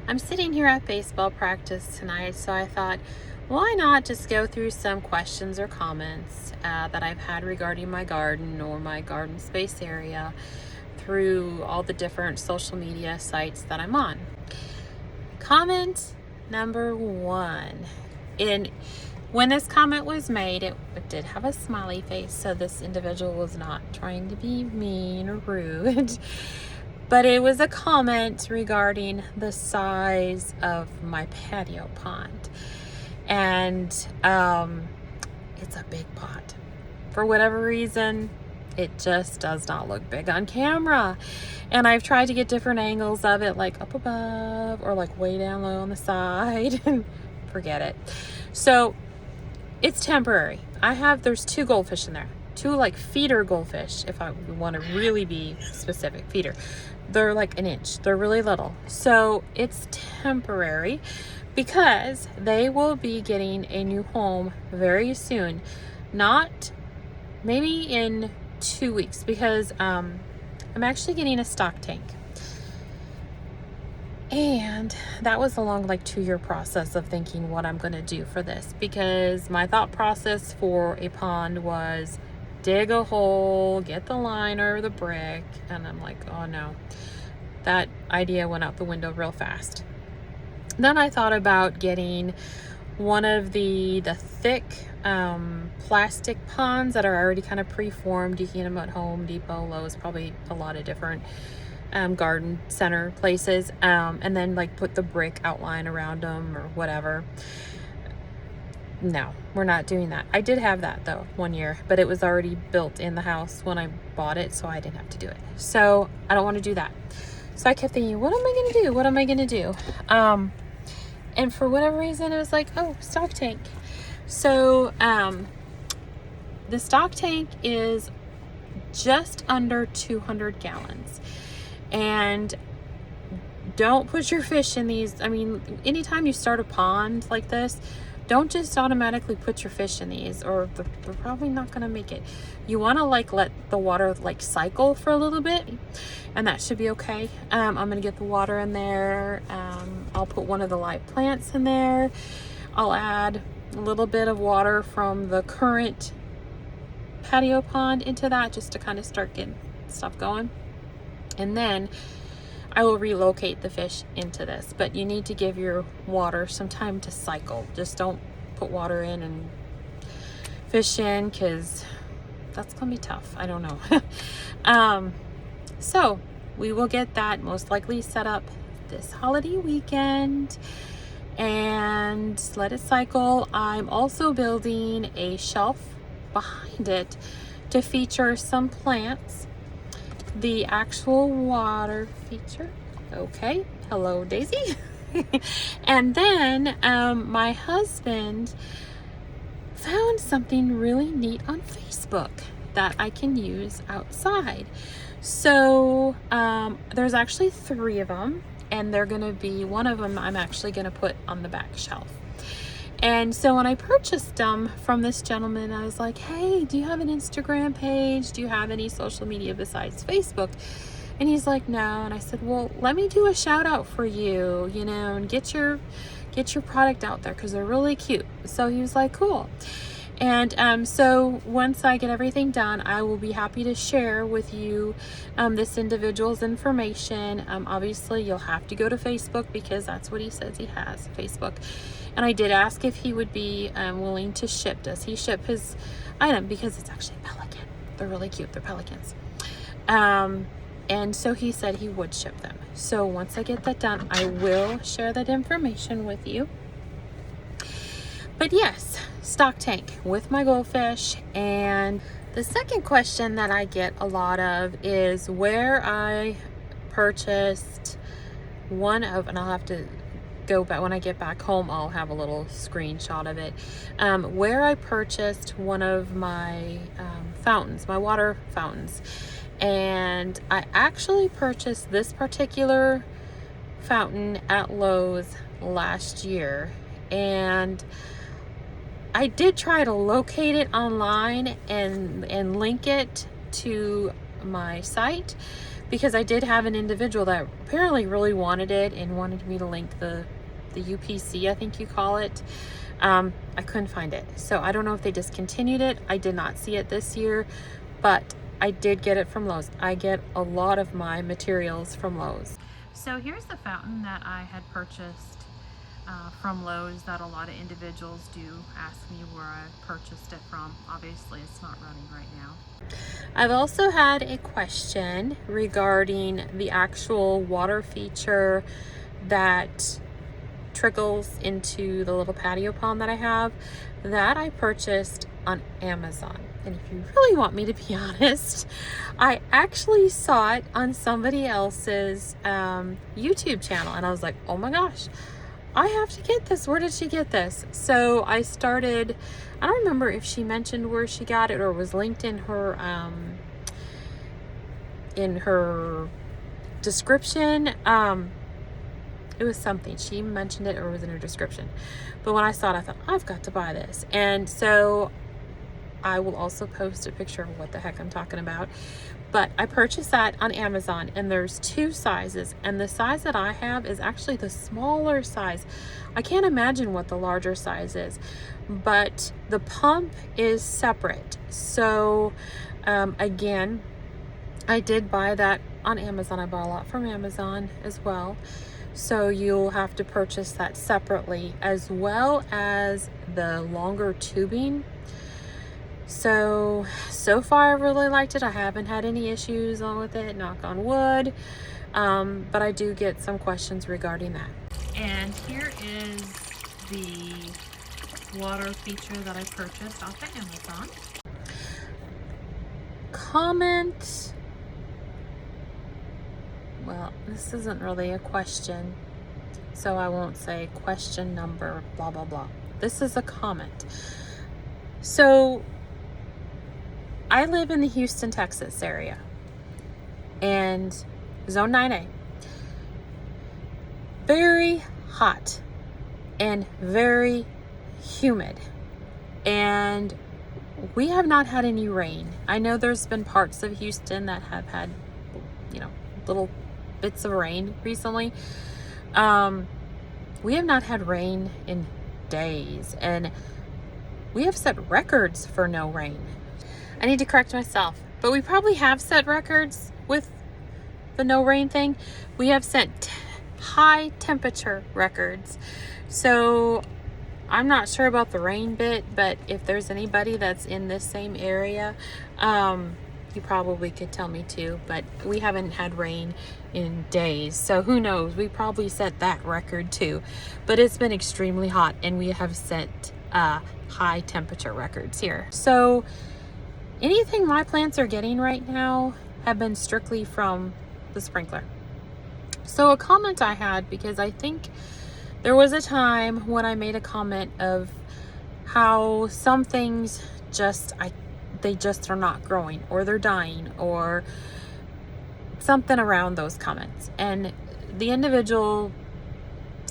I'm sitting here at baseball practice tonight, so I thought, why not just go through some questions or comments that I've had regarding my garden or my garden space area through all the different social media sites that I'm on. Comment number one. When this comment was made, it did have a smiley face, so this individual was not trying to be mean or rude. But it was a comment regarding the size of my patio pond. And it's a big pot. For whatever reason, it just does not look big on camera. And I've tried to get different angles of it, like up above or like way down low on the side. Forget it. So it's temporary. There's 2 goldfish in there. 2 like feeder goldfish, if I want to really be specific. Feeder. They're like an inch. They're really little. So it's temporary because they will be getting a new home very soon. Not maybe in 2 weeks, because I'm actually getting a stock tank. And that was a long 2-year process of thinking what I'm going to do for this, because my thought process for a pond was dig a hole, get the liner, the brick, and I'm like, oh no, that idea went out the window real fast. Then I thought about getting one of the thick plastic ponds that are already kind of preformed. You can get them at Home Depot, Lowe's, probably a lot of different garden center places, and then put the brick outline around them or whatever. No, we're not doing that. I did have that though one year, but it was already built in the house when I bought it, so I didn't have to do it. So I don't want to do that. So I kept thinking, what am I going to do? What am I going to do? And for whatever reason, it was like, oh, stock tank. So the stock tank is just under 200 gallons. And don't put your fish in these. I mean, anytime you start a pond like this, don't just automatically put your fish in these, or they're probably not going to make it. You want to let the water cycle for a little bit, and that should be okay. I'm going to get the water in there. I'll put one of the live plants in there. I'll add a little bit of water from the current patio pond into that, just to kind of start getting stuff going. And then I will relocate the fish into this, but you need to give your water some time to cycle. Just don't put water in and fish in, because that's gonna be tough. I don't know. So we will get that most likely set up this holiday weekend and let it cycle. I'm also building a shelf behind it to feature some plants. The actual water feature. Okay. Hello, Daisy. And then my husband found something really neat on Facebook that I can use outside. So there's actually 3 of them, and they're going to be, one of them I'm actually going to put on the back shelf. And so when I purchased them from this gentleman, I was like, hey, do you have an Instagram page? Do you have any social media besides Facebook? And he's like, no. And I said, well, let me do a shout out for you, and get your product out there, because they're really cute. So he was like, cool. And so once I get everything done, I will be happy to share with you this individual's information. Obviously, you'll have to go to Facebook, because that's what he says he has, Facebook. And I did ask if he would be willing to ship. Does he ship his item? Because it's actually a pelican. They're really cute. They're pelicans. And so he said he would ship them. So once I get that done, I will share that information with you. But yes, stock tank with my goldfish. And the second question that I get a lot of is where I purchased one of, and I'll have to go back when I get back home, I'll have a little screenshot of it, where I purchased one of my fountains, my water fountains. And I actually purchased this particular fountain at Lowe's last year, and I did try to locate it online and link it to my site, because I did have an individual that apparently really wanted it and wanted me to link the UPC, I think you call it. I couldn't find it. So I don't know if they discontinued it. I did not see it this year, but I did get it from Lowe's. I get a lot of my materials from Lowe's. So here's the fountain that I had purchased from Lowe's that a lot of individuals do ask me where I purchased it from. Obviously it's not running right now. I've also had a question regarding the actual water feature that trickles into the little patio pond that I have, that I purchased on Amazon. And if you really want me to be honest, I actually saw it on somebody else's YouTube channel, and I was like, oh my gosh, I have to get this. Where did she get this? So I started, I don't remember if she mentioned where she got it or was linked in her description. It was something. She mentioned it or it was in her description. But when I saw it, I thought, I've got to buy this. And so I will also post a picture of what the heck I'm talking about. But I purchased that on Amazon, and there's two sizes. And the size that I have is actually the smaller size. I can't imagine what the larger size is. But the pump is separate. So again, I did buy that on Amazon. I bought a lot from Amazon as well. So you'll have to purchase that separately, as well as the longer tubing. So far I really liked it. I haven't had any issues with it, knock on wood. But I do get some questions regarding that. And here is the water feature that I purchased off of Amazon. Comment. Well, this isn't really a question, so I won't say question number, blah, blah, blah. This is a comment. So I live in the Houston, Texas area, and zone 9A. Very hot and very humid. And we have not had any rain. I know there's been parts of Houston that have had, little bits of rain recently. We have not had rain in days, and we have set records for no rain. I need to correct myself, but we probably have set records with the no rain thing. We have set high temperature records. So I'm not sure about the rain bit, but if there's anybody that's in this same area, you probably could tell me too. But we haven't had rain in days, so who knows, we probably set that record too. But it's been extremely hot, and we have set high temperature records here. So anything my plants are getting right now have been strictly from the sprinkler. So a comment I had, because I think there was a time when I made a comment of how some things they just are not growing, or they're dying, or something around those comments. And the individual,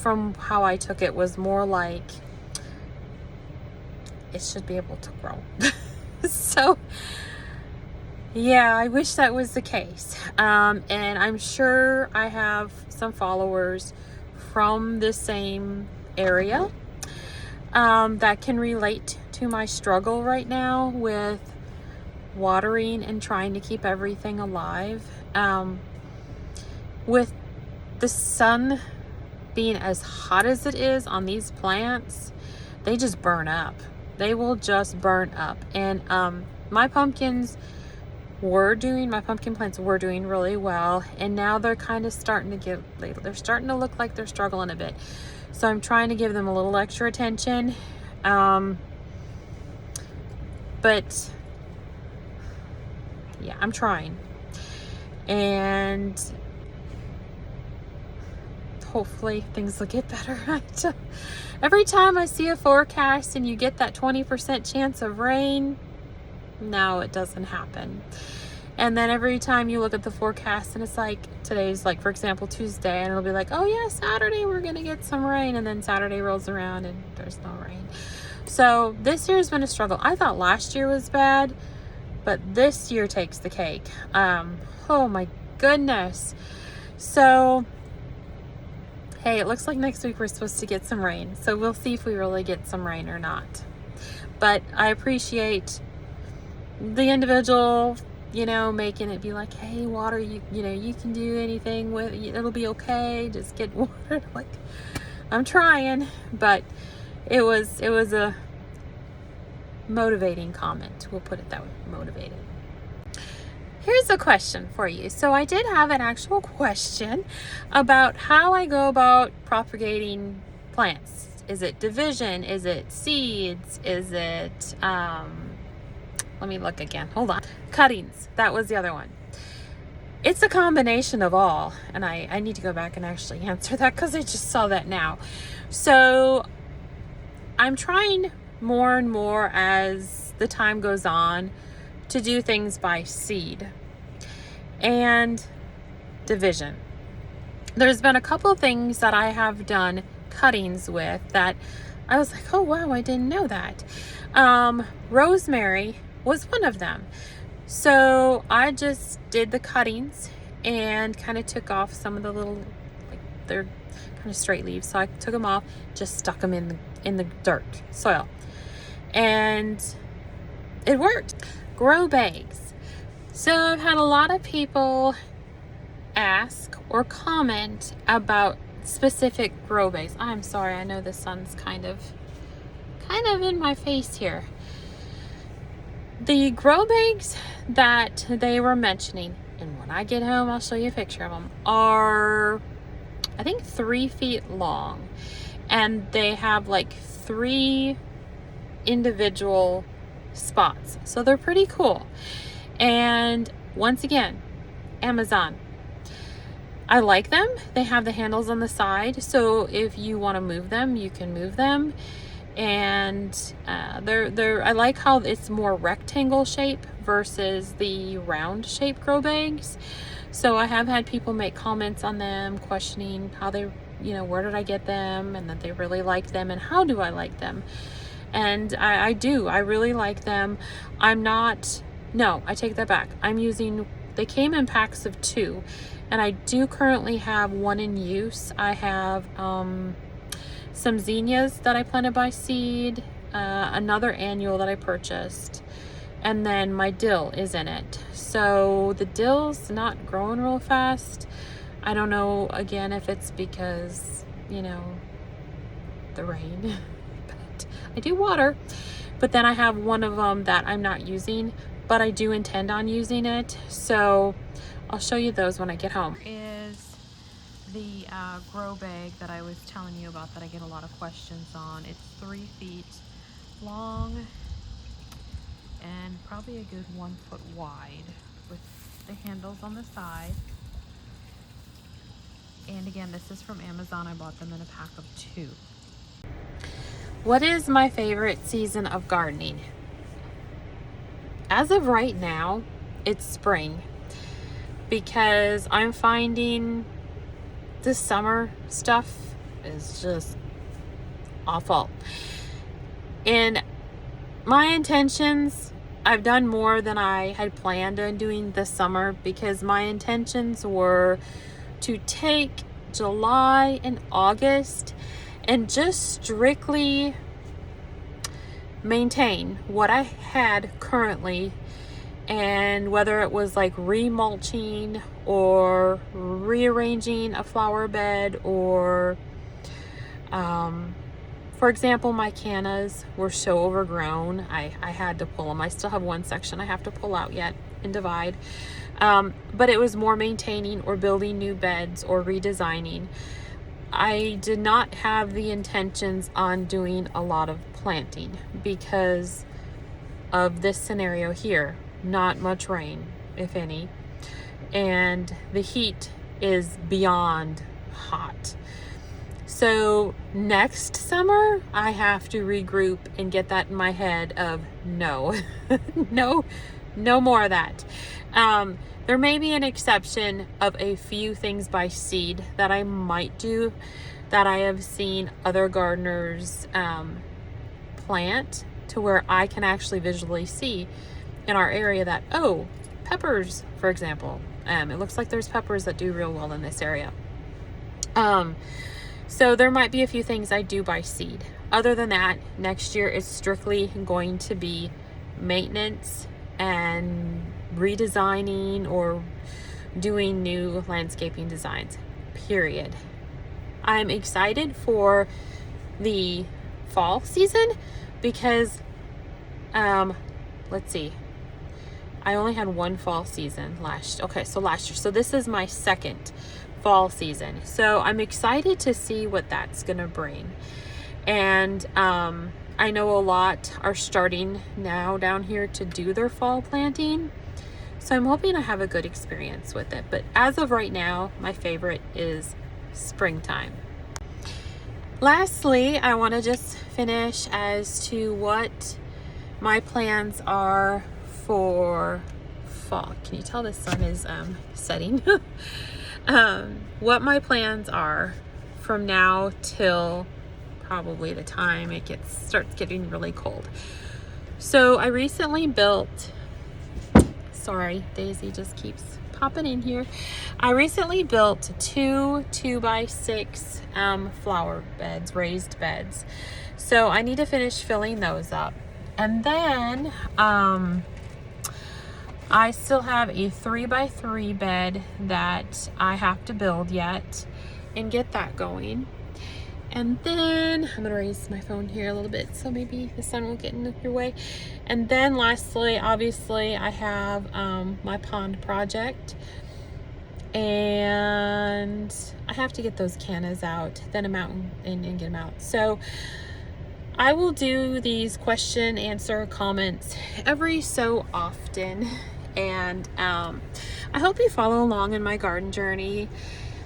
from how I took it, was more like, it should be able to grow. So yeah, I wish that was the case. And I'm sure I have some followers from the same area that can relate to my struggle right now with watering and trying to keep everything alive. With the sun being as hot as it is on these plants, they just burn up. They will just burn up. And my pumpkin plants were doing really well, and now they're kind of starting to they're starting to look like they're struggling a bit. So I'm trying to give them a little extra attention. But yeah, I'm trying. And hopefully things will get better. Every time I see a forecast and you get that 20% chance of rain, no, it doesn't happen. And then every time you look at the forecast and it's like, today's like, for example, Tuesday, and it'll be like, oh yeah, Saturday we're gonna get some rain, and then Saturday rolls around and there's no rain. So this year's been a struggle. I thought last year was bad, but this year takes the cake. Oh my goodness. So, hey, it looks like next week we're supposed to get some rain. So we'll see if we really get some rain or not. But I appreciate the individual, making it be like, hey, water, you can do anything with it. It'll be okay. Just get water. Like, I'm trying, but it was a motivating comment. We'll put it that way, motivated. Here's a question for you. So I did have an actual question about how I go about propagating plants. Is it division? Is it seeds? Is it, let me look again. Hold on. Cuttings. That was the other one. It's a combination of all. And I need to go back and actually answer that because I just saw that now. So I'm trying more and more as the time goes on to do things by seed and division. There's been a couple things that I have done cuttings with that I was like, oh wow, I didn't know that. Rosemary was one of them. So I just did the cuttings and kind of took off some of the little, like, they're kind of straight leaves. So I took them off, just stuck them in the dirt, soil. And it worked. Grow bags. So I've had a lot of people ask or comment about specific grow bags. I'm sorry, I know the sun's kind of in my face here. The grow bags that they were mentioning, and when I get home I'll show you a picture of them, are I think 3 feet long, and they have like 3 individual spots, so they're pretty cool. And once again, Amazon. I like them. They have the handles on the side, so if you want to move them, you can move them. And they're I like how it's more rectangle shape versus the round shape grow bags. So I have had people make comments on them, questioning how they, where did I get them, and that they really like them, and how do I like them. And I do. I really like them. No, I take that back. They came in packs of 2, and I do currently have 1 in use. I have some zinnias that I planted by seed, another annual that I purchased, and then my dill is in it. So the dill's not growing real fast. I don't know, again, if it's because, the rain. I do water, but then I have one of them that I'm not using, but I do intend on using it. So I'll show you those when I get home. Is the grow bag that I was telling you about that I get a lot of questions on. It's 3 feet long and probably a good 1 foot wide with the handles on the side. And again, this is from Amazon. I bought them in a pack of 2. What is my favorite season of gardening? As of right now, it's spring, because I'm finding the summer stuff is just awful. And my intentions, I've done more than I had planned on doing this summer, because my intentions were to take July and August and just strictly maintain what I had currently, and whether it was like remulching or rearranging a flower bed, or for example, my cannas were so overgrown, I had to pull them. I still have one section I have to pull out yet and divide, but it was more maintaining or building new beds or redesigning. I did not have the intentions on doing a lot of planting because of this scenario here. Not much rain, if any, and the heat is beyond hot. So next summer I have to regroup and get that in my head of no more of that. There may be an exception of a few things by seed that I might do, that I have seen other gardeners plant, to where I can actually visually see in our area that, oh, peppers, for example, It looks like there's peppers that do real well in this area. So there might be a few things I do by seed. Other than that, next year is strictly going to be maintenance and redesigning or doing new landscaping designs, period. I'm excited for the fall season because, let's see, I only had one fall season last year. So this is my second fall season. So I'm excited to see what that's gonna bring. And I know a lot are starting now down here to do their fall planting. So I'm hoping I have a good experience with it. But as of right now, my favorite is springtime. Lastly, I want to just finish as to what my plans are for fall. Can you tell the sun is setting? What my plans are from now till probably the time it starts getting really cold. So I recently built, sorry, Daisy just keeps popping in here. I recently built two 2x6 flower beds, raised beds. So I need to finish filling those up. And then I still have a 3x3 bed that I have to build yet and get that going. And then I'm gonna raise my phone here a little bit so maybe the sun won't get in your way. And then lastly, obviously I have my pond project, and I have to get those cannas out, then I'm out and get them out. So I will do these question, answer, comments every so often. And I hope you follow along in my garden journey.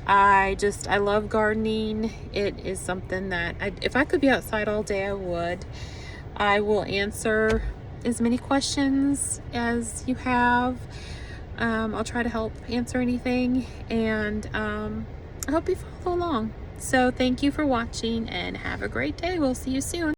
I love gardening. It is something that if I could be outside all day, I would. I will answer as many questions as you have. I'll try to help answer anything, and I hope you follow along. So thank you for watching and have a great day. We'll see you soon.